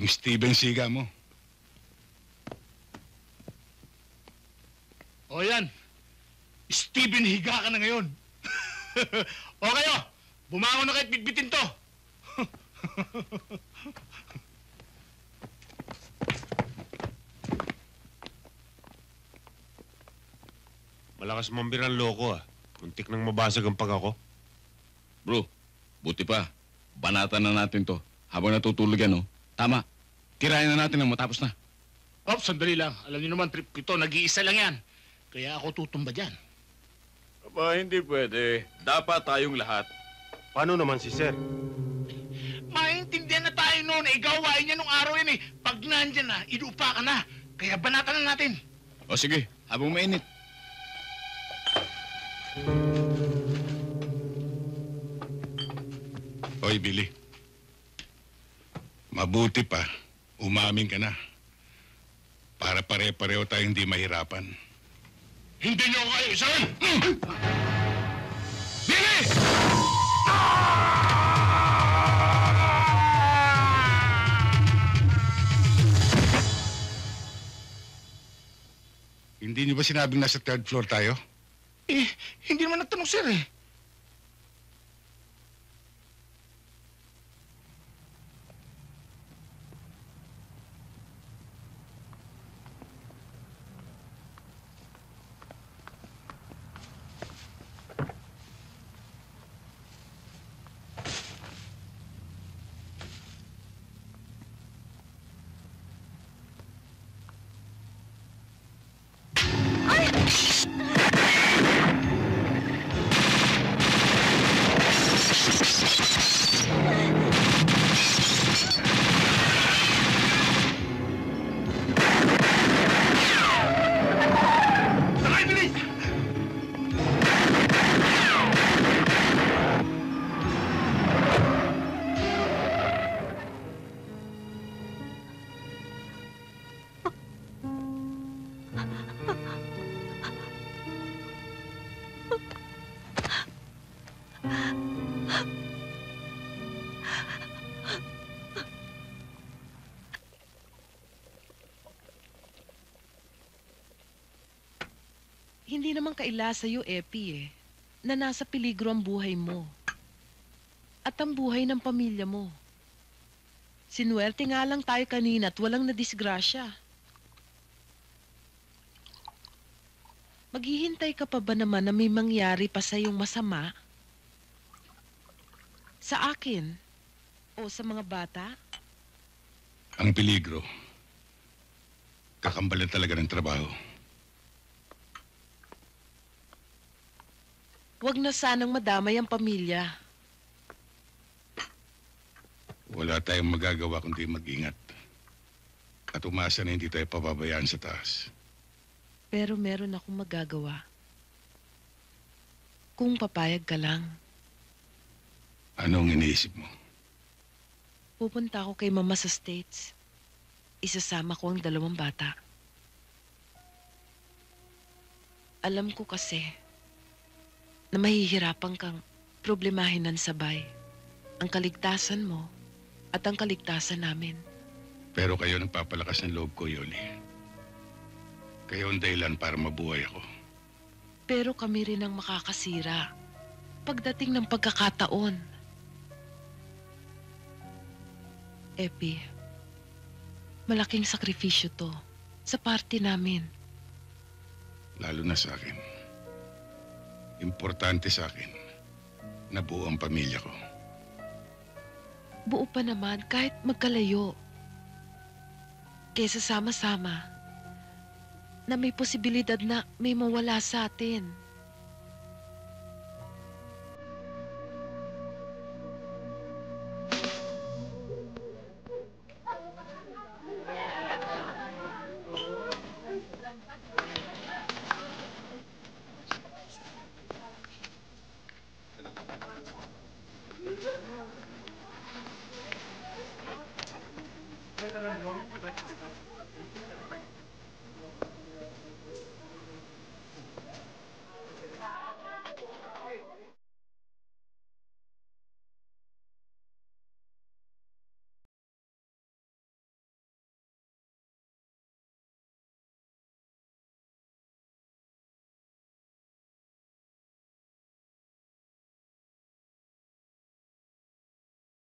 Yung Steven Siga mo. O yan. Steven, higa ka na ngayon. O kayo, bumangon na kahit bitbitin to. Malakas mambir ang loko ah. Muntik nang mabasag ang pag ako. Bro, buti pa. Banatan na natin to. Habang natutulog yan, oh. Tama. Tirayan na natin nang matapos na. Oh, sandali lang. Alam niyo naman, trip ko ito, nag-iisa lang yan. Kaya ako tutumba dyan. Aba, hindi pwede. Dapat tayong lahat. Paano naman si Sir? Maintindihan na tayo noon. Gawain niya nung araw yan eh. Pag nandyan na, inuupa ka na. Kaya banatan na natin. O sige, habang mainit. Hoy, Billy. Mabuti pa, umamin ka na. Para pare-pareho tayong hindi mahirapan. Hindi niyo kayo, sir! Billy! Hindi niyo ba sinabing nasa third floor tayo? Eh, hindi naman nagtanong, sir eh. Hindi naman kaila sa'yo, Epi, na nasa peligro ang buhay mo. At ang buhay ng pamilya mo. Sinuwerte nga lang tayo kanina at walang nadisgrasya. Maghihintay ka pa ba naman na may mangyari pa sa'yong masama? Sa akin? O sa mga bata? Ang peligro, kakambalan talaga ng trabaho. Huwag na sanang madamay ang pamilya. Wala tayong magagawa kundi mag-ingat. At umasa na hindi tayo pababayaan sa taas. Pero meron akong magagawa. Kung papayag ka lang. Anong iniisip mo? Pupunta ako kay Mama sa States. Isasama ko ang 2 bata. Alam ko kasi na mahihirapan kang problemahin ng sabay ang kaligtasan mo at ang kaligtasan namin. Pero kayo nagpapalakas ng loob ko, Yoli. Kayo ang dahilan para mabuhay ako. Pero kami rin ang makakasira pagdating ng pagkakataon. Epi, malaking sakripisyo to sa party namin. Lalo na sa akin. Importante sa akin na buo ang pamilya ko. Buo pa naman kahit magkalayo. Kesa sama-sama na may posibilidad na may mawala sa atin.